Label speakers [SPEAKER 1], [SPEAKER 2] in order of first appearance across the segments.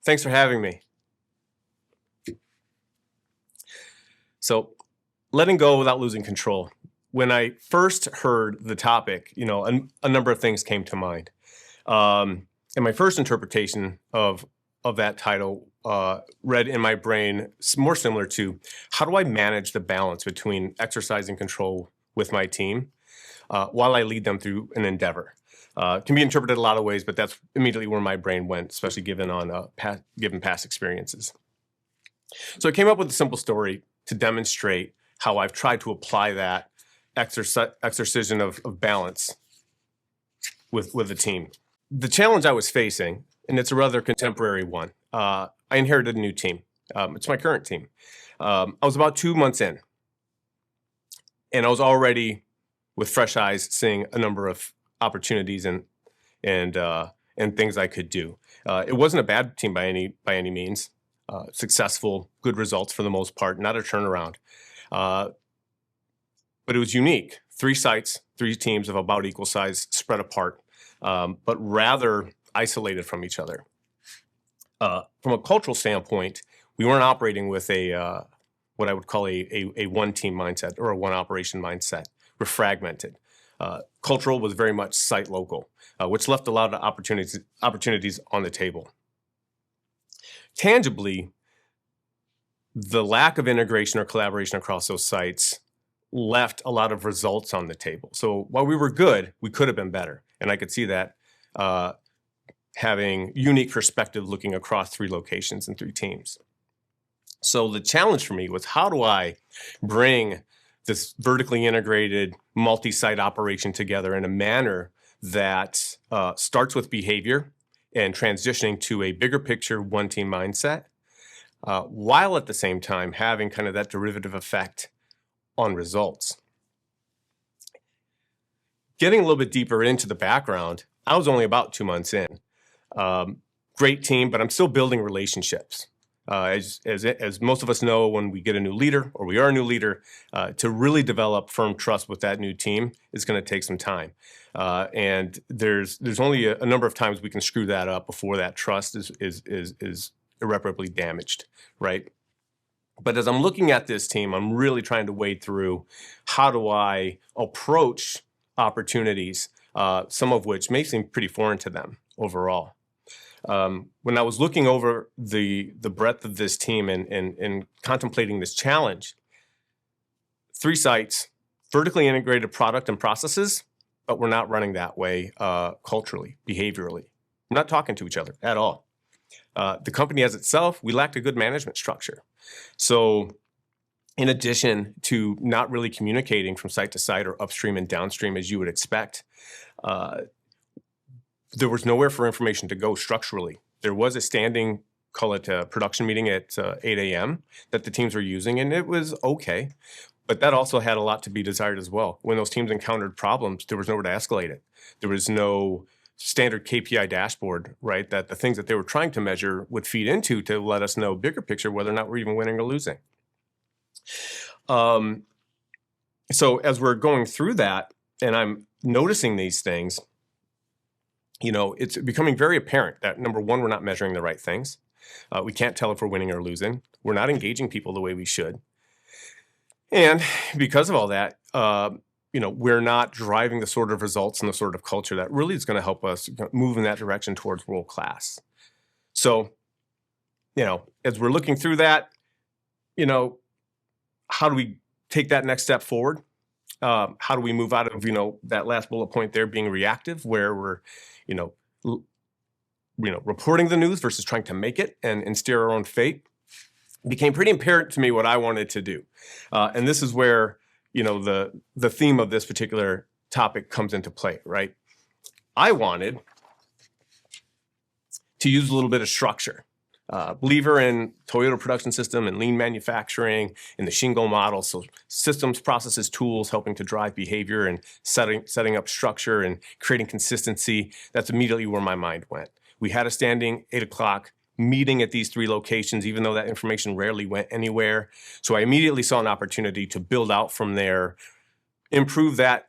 [SPEAKER 1] Thanks for having me. So, letting go without losing control. When I first heard the topic, a number of things came to mind. And my first interpretation of that title read in my brain more similar to how do I manage the balance between exercising control with my team while I lead them through an endeavor. It can be interpreted a lot of ways, but that's immediately where my brain went, especially given past experiences. So I came up with a simple story to demonstrate how I've tried to apply that exercision of balance with the team. The challenge I was facing, and it's a rather contemporary one, I inherited a new team. It's my current team. I was about 2 months in, and I was already, with fresh eyes, seeing a number of opportunities and things I could do. It wasn't a bad team by any means. Successful, good results for the most part, not a turnaround. But it was unique. 3 sites, 3 teams of about equal size, spread apart, but rather isolated from each other. From a cultural standpoint, we weren't operating with what I would call a one-team mindset or a one-operation mindset. We're fragmented. Cultural was very much site local, which left a lot of opportunities on the table. Tangibly, the lack of integration or collaboration across those sites left a lot of results on the table. So while we were good, we could have been better. And I could see that having unique perspective looking across 3 locations and 3 teams. So the challenge for me was, how do I bring this vertically integrated multi-site operation together in a manner that starts with behavior and transitioning to a bigger picture one-team mindset, while at the same time having kind of that derivative effect on results. Getting a little bit deeper into the background, I was only about 2 months in. Great team, but I'm still building relationships. As most of us know, when we get a new leader or we are a new leader, to really develop firm trust with that new team is going to take some time. And there's only a number of times we can screw that up before that trust is irreparably damaged, right? But as I'm looking at this team, I'm really trying to wade through how do I approach opportunities, some of which may seem pretty foreign to them overall. When I was looking over the breadth of this team and contemplating this challenge, 3 sites, vertically integrated product and processes, but we're not running that way culturally, behaviorally. We're not talking to each other at all. The company as itself, we lacked a good management structure. So in addition to not really communicating from site to site or upstream and downstream as you would expect, there was nowhere for information to go structurally. There was a standing, call it a production meeting at 8 a.m. that the teams were using, and it was okay. But that also had a lot to be desired as well. When those teams encountered problems, there was nowhere to escalate it. There was no standard KPI dashboard, right, that the things that they were trying to measure would feed into to let us know bigger picture whether or not we're even winning or losing. So as we're going through that and I'm noticing these things, it's becoming very apparent that, number one, we're not measuring the right things. We can't tell if we're winning or losing. We're not engaging people the way we should. And because of all that, we're not driving the sort of results and the sort of culture that really is going to help us move in that direction towards world class. So, as we're looking through that, how do we take that next step forward? How do we move out of, that last bullet point there being reactive, where we're, reporting the news versus trying to make it and steer our own fate? It became pretty apparent to me what I wanted to do. And this is where, the theme of this particular topic comes into play, right? I wanted to use a little bit of structure. Believer in Toyota Production System and lean manufacturing and the Shingo model. So systems, processes, tools helping to drive behavior and setting up structure and creating consistency. That's immediately where my mind went. We had a standing 8 o'clock meeting at these 3 locations, even though that information rarely went anywhere. So I immediately saw an opportunity to build out from there, improve that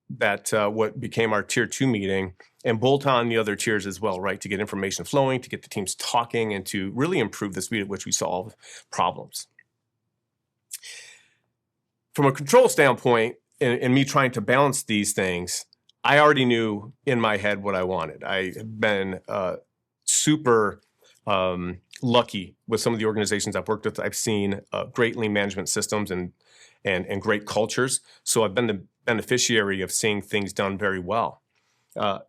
[SPEAKER 1] what became our tier 2 meeting and bolt on the other tiers as well, right? To get information flowing, to get the teams talking, and to really improve the speed at which we solve problems. From a control standpoint, and me trying to balance these things, I already knew in my head what I wanted. I have been super lucky with some of the organizations I've worked with. I've seen great lean management systems and great cultures. So I've been the beneficiary of seeing things done very well.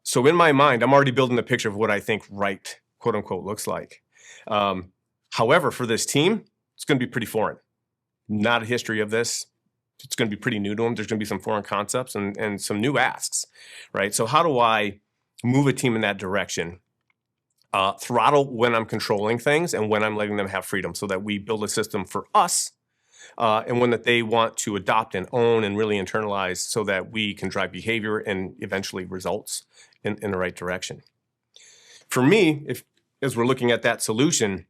[SPEAKER 1] So in my mind, I'm already building the picture of what I think right, quote unquote, looks like. However, for this team, it's going to be pretty foreign. Not a history of this. It's going to be pretty new to them. There's going to be some foreign concepts and some new asks, right? So how do I move a team in that direction? Throttle when I'm controlling things and when I'm letting them have freedom so that we build a system for us and one that they want to adopt and own and really internalize so that we can drive behavior and eventually results in the right direction. For me, as we're looking at that solution,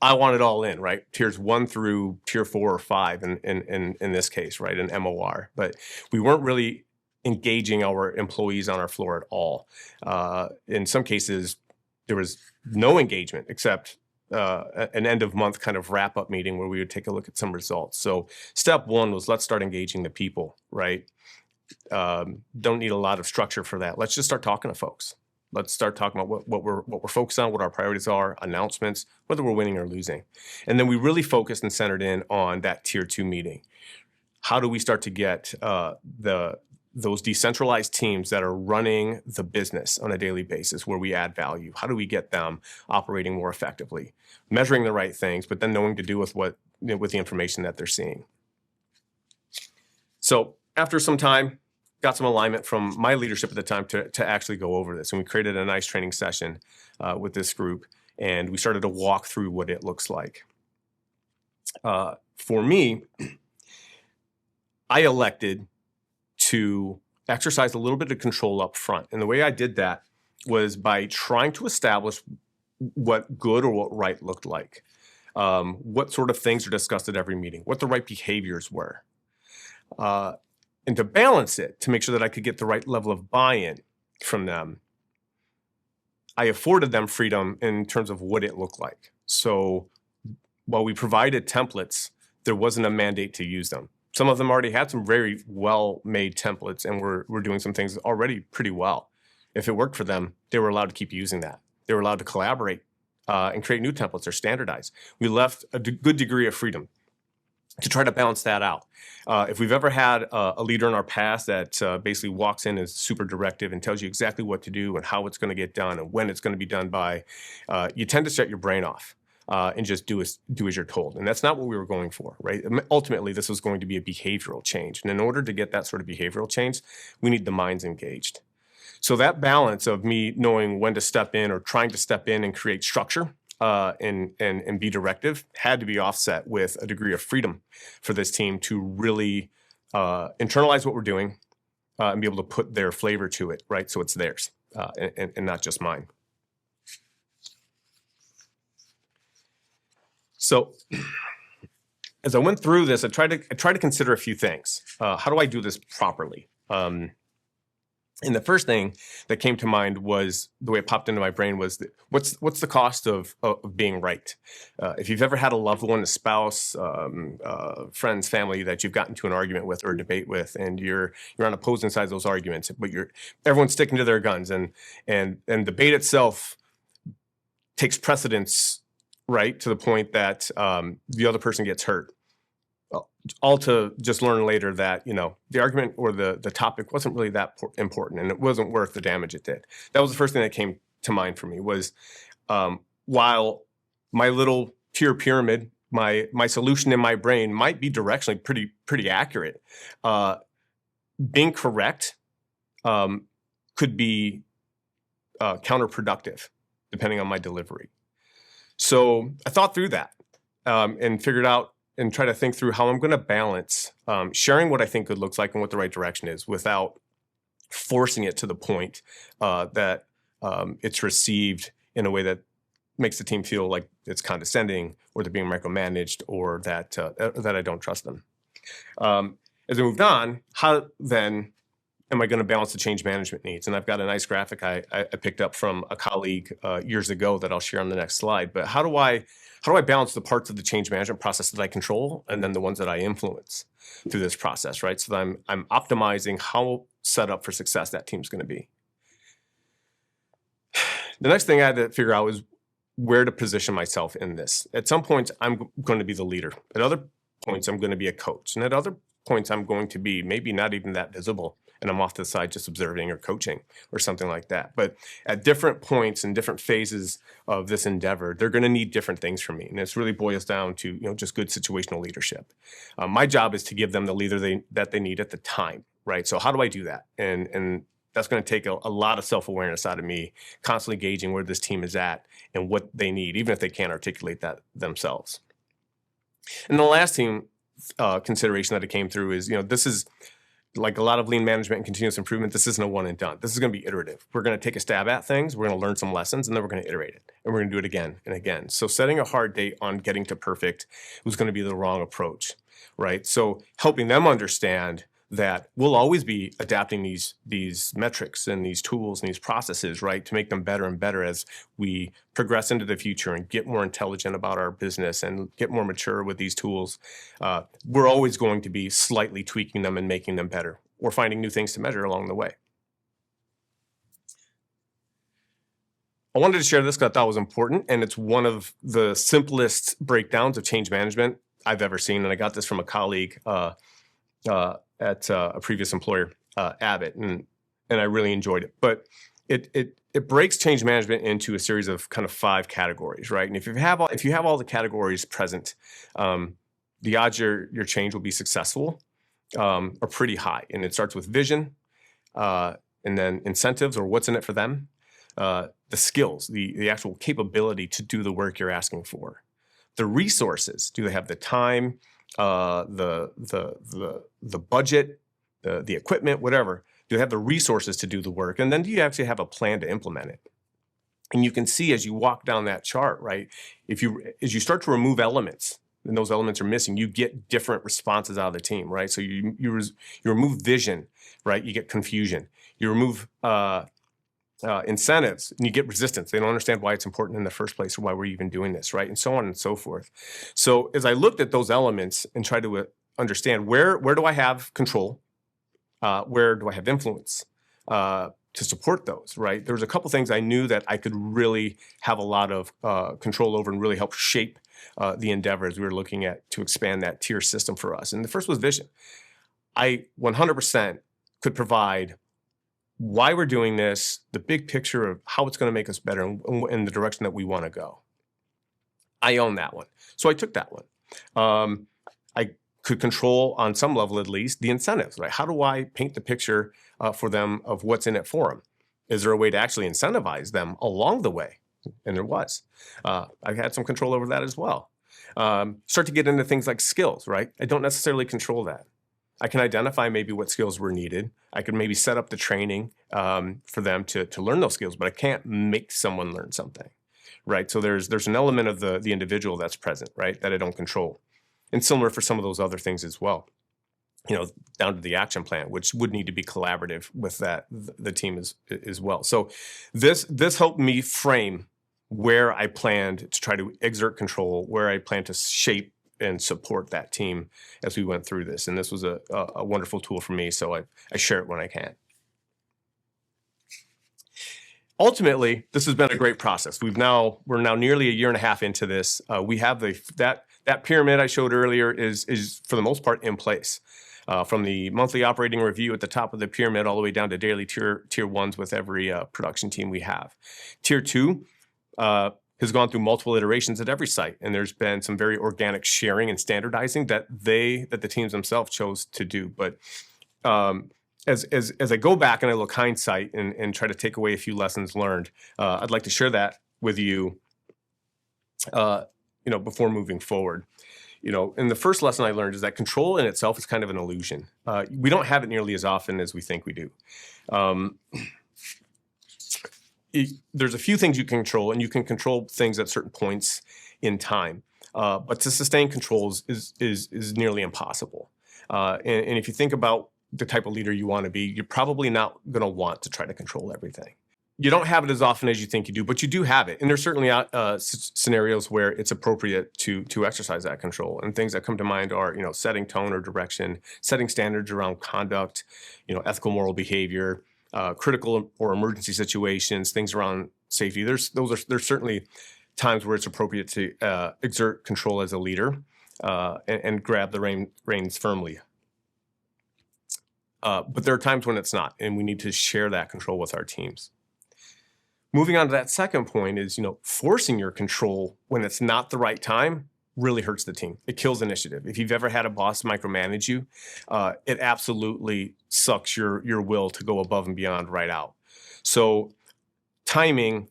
[SPEAKER 1] I want it all in, right? Tiers 1 through tier 4 or 5 in this case, right? An MOR. But we weren't really engaging our employees on our floor at all. In some cases, there was no engagement except an end of month kind of wrap up meeting where we would take a look at some results. So step 1 was let's start engaging the people, right? Don't need a lot of structure for that. Let's just start talking to folks. Let's start talking about what we're focused on, what our priorities are, announcements, whether we're winning or losing. And then we really focused and centered in on that tier 2 meeting. How do we start to get those decentralized teams that are running the business on a daily basis where we add value? How do we get them operating more effectively, measuring the right things, but then knowing to do with with the information that they're seeing? So after some time, got some alignment from my leadership at the time to actually go over this. And we created a nice training session with this group, and we started to walk through what it looks like. For me, I elected to exercise a little bit of control up front. And the way I did that was by trying to establish what good or what right looked like, what sort of things are discussed at every meeting, what the right behaviors were. And to balance it, to make sure that I could get the right level of buy-in from them, I afforded them freedom in terms of what it looked like. So while we provided templates, there wasn't a mandate to use them. Some of them already had some very well-made templates and were doing some things already pretty well. If it worked for them, they were allowed to keep using that. They were allowed to collaborate and create new templates or standardize. We left a good degree of freedom to try to balance that out. If we've ever had a leader in our past that basically walks in and is super directive and tells you exactly what to do and how it's going to get done and when it's going to be done by, you tend to shut your brain off and just do as you're told. And that's not what we were going for, right? Ultimately, this was going to be a behavioral change. And in order to get that sort of behavioral change, we need the minds engaged. So that balance of me knowing when to step in or trying to step in and create structure and be directive had to be offset with a degree of freedom for this team to really internalize what we're doing and be able to put their flavor to it, right? So it's theirs and not just mine. So as I went through this, I tried to consider a few things. How do I do this properly? And the first thing that came to mind was the way it popped into my brain was what's the cost of being right? If you've ever had a loved one, a spouse, friends, family that you've gotten into an argument with or a debate with, and you're on opposing sides of those arguments, but everyone's sticking to their guns, and debate itself takes precedence, right, to the point that the other person gets hurt. All to just learn later that, the argument or the topic wasn't really that important and it wasn't worth the damage it did. That was the first thing that came to mind for me was while my little tier pyramid, my solution in my brain might be directionally pretty accurate, being correct could be counterproductive depending on my delivery. So I thought through that and figured out and try to think through how I'm going to balance sharing what I think good looks like and what the right direction is without forcing it to the point that it's received in a way that makes the team feel like it's condescending or they're being micromanaged or that I don't trust them. as I moved on, how then am I going to balance the change management needs? And I've got a nice graphic I picked up from a colleague years ago that I'll share on the next slide. But how do I balance the parts of the change management process that I control and then the ones that I influence through this process, right? So that I'm optimizing how set up for success that team's going to be. The next thing I had to figure out was where to position myself in this. At some points, I'm going to be the leader. At other points, I'm going to be a coach. And at other points, I'm going to be maybe not even that visible, and I'm off to the side just observing or coaching or something like that. But at different points and different phases of this endeavor, they're going to need different things from me. And this really boils down to just good situational leadership. My job is to give them the leader that they need at the time, right? So how do I do that? And that's going to take a lot of self-awareness out of me, constantly gauging where this team is at and what they need, even if they can't articulate that themselves. And the last team consideration that it came through is, this is like a lot of lean management and continuous improvement. This isn't a one and done. This is going to be iterative. We're going to take a stab at things. We're going to learn some lessons, and then we're going to iterate it. And we're going to do it again and again. So setting a hard date on getting to perfect was going to be the wrong approach, right? So helping them understand that we'll always be adapting these metrics and these tools and these processes, right, to make them better and better as we progress into the future and get more intelligent about our business and get more mature with these tools. We're always going to be slightly tweaking them and making them better or finding new things to measure along the way. I wanted to share this because I thought it was important, and it's one of the simplest breakdowns of change management I've ever seen. And I got this from a colleague at a previous employer, Abbott, and I really enjoyed it. But it breaks change management into a series of kind of 5 categories, right? And if you have all the categories present, the odds your change will be successful are pretty high. And it starts with vision, and then incentives, or what's in it for them, the skills, the actual capability to do the work you're asking for, the resources. Do they have the time? The budget, the equipment, whatever. Do they have the resources to do the work? And then do you actually have a plan to implement it? And you can see as you walk down that chart, right? As you start to remove elements, and those elements are missing, you get different responses out of the team, right? So you remove vision, right? You get confusion. You remove incentives, and you get resistance. They don't understand why it's important in the first place or why we're even doing this, right? And so on and so forth. So as I looked at those elements and tried to understand where do I have control, where do I have influence to support those, right? There was a couple things I knew that I could really have a lot of control over and really help shape the endeavors we were looking at to expand that tier system for us. And the first was vision. I 100% could provide why we're doing this, the big picture of how it's going to make us better and in the direction that we want to go. I own that one. So I took that one. I could control, on some level at least, the incentives, right? How do I paint the picture for them of what's in it for them? Is there a way to actually incentivize them along the way? And there was. I had some control over that as well. Start to get into things like skills, right? I don't necessarily control that. I can identify maybe what skills were needed. I could maybe set up the training for them to learn those skills, but I can't make someone learn something, right? So there's an element of the individual that's present, right, that I don't control. And similar for some of those other things as well, down to the action plan, which would need to be collaborative with the team as well. So this helped me frame where I planned to try to exert control, where I plan to shape and support that team as we went through this. And this was a wonderful tool for me, so I share it when I can. Ultimately, this has been a great process. We're now nearly a year and a half into this. We have that pyramid I showed earlier is for the most part in place. From the monthly operating review at the top of the pyramid all the way down to daily tier 1s with every production team we have. Tier 2 has gone through multiple iterations at every site, and there's been some very organic sharing and standardizing that the teams themselves chose to do. But as I go back and I look hindsight and try to take away a few lessons learned, I'd like to share that with you, before moving forward. And the first lesson I learned is that control in itself is kind of an illusion. We don't have it nearly as often as we think we do. There's a few things you can control, and you can control things at certain points in time. But to sustain controls is nearly impossible. And if you think about the type of leader you want to be, you're probably not going to want to try to control everything. You don't have it as often as you think you do, but you do have it. And there's certainly scenarios where it's appropriate to exercise that control. And things that come to mind are, setting tone or direction, setting standards around conduct, ethical moral behavior, critical or emergency situations, things around safety. There's certainly times where it's appropriate to exert control as a leader and grab the reins firmly. But there are times when it's not, and we need to share that control with our teams. Moving on to that second point is, forcing your control when it's not the right time really hurts the team. It kills initiative. If you've ever had a boss micromanage you, it absolutely sucks your will to go above and beyond right out. So timing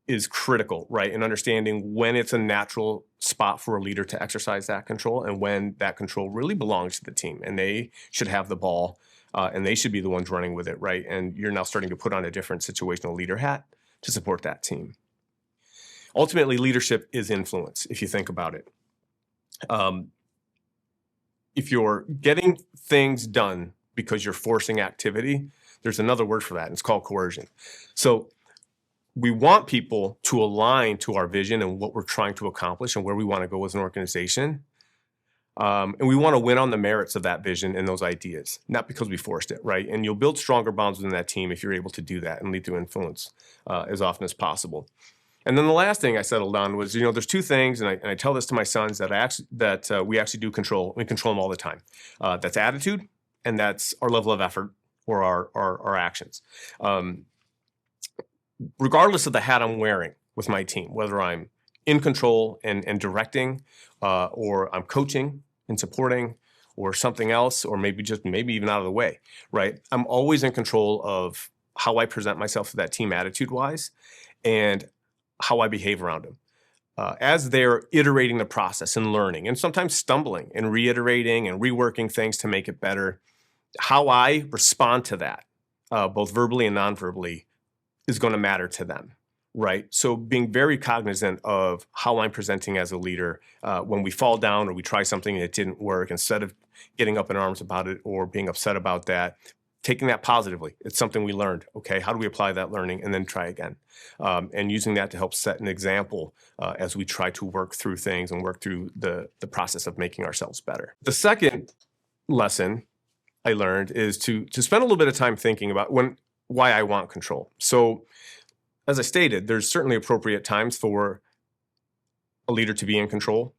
[SPEAKER 1] is critical, right? And understanding when it's a natural spot for a leader to exercise that control and when that control really belongs to the team and they should have the ball and they should be the ones running with it, right? And you're now starting to put on a different situational leader hat to support that team. Ultimately, leadership is influence, if you think about it. If you're getting things done because you're forcing activity, there's another word for that, and it's called coercion. So we want people to align to our vision and what we're trying to accomplish and where we want to go as an organization. And we want to win on the merits of that vision and those ideas, not because we forced it, right? And you'll build stronger bonds within that team if you're able to do that and lead through influence as often as possible. And then the last thing I settled on was, there's two things, and I tell this to my sons that we actually do control. We control them all the time. That's attitude, and that's our level of effort or our actions. Regardless of the hat I'm wearing with my team, whether I'm in control and directing, or I'm coaching and supporting, or something else, or maybe even out of the way, right? I'm always in control of how I present myself to that team attitude-wise and how I behave around them. As they're iterating the process and learning, and sometimes stumbling and reiterating and reworking things to make it better, how I respond to that, both verbally and non-verbally, is going to matter to them. Right. So being very cognizant of how I'm presenting as a leader when we fall down or we try something and it didn't work, instead of getting up in arms about it or being upset about that, taking that positively. It's something we learned. OK, how do we apply that learning and then try again? And using that to help set an example as we try to work through things and work through the process of making ourselves better. The second lesson I learned is to spend a little bit of time thinking about why I want control. So as I stated, there's certainly appropriate times for a leader to be in control,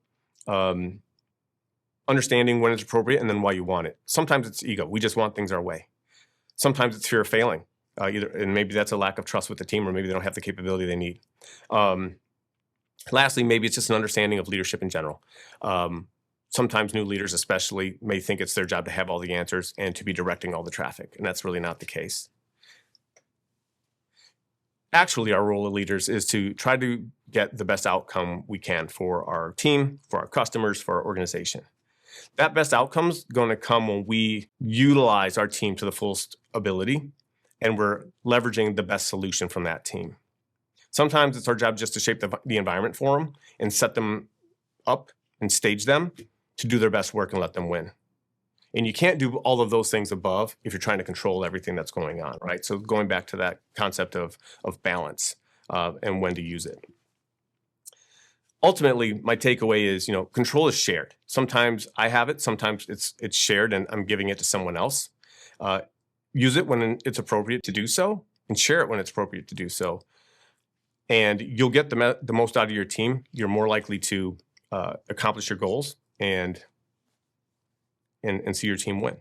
[SPEAKER 1] understanding when it's appropriate and then why you want it. Sometimes it's ego. We just want things our way. Sometimes it's fear of failing, and maybe that's a lack of trust with the team, or maybe they don't have the capability they need. Lastly, maybe it's just an understanding of leadership in general. Sometimes new leaders especially may think it's their job to have all the answers and to be directing all the traffic, and that's really not the case. Actually, our role as leaders is to try to get the best outcome we can for our team, for our customers, for our organization. That best outcome is going to come when we utilize our team to the fullest ability and we're leveraging the best solution from that team. Sometimes it's our job just to shape the environment for them and set them up and stage them to do their best work and let them win. And you can't do all of those things above if you're trying to control everything that's going on, right? So going back to that concept of balance and when to use it. Ultimately, my takeaway is, control is shared. Sometimes I have it, sometimes it's shared and I'm giving it to someone else. Use it when it's appropriate to do so, and share it when it's appropriate to do so. And you'll get the most out of your team. You're more likely to accomplish your goals and see your team win.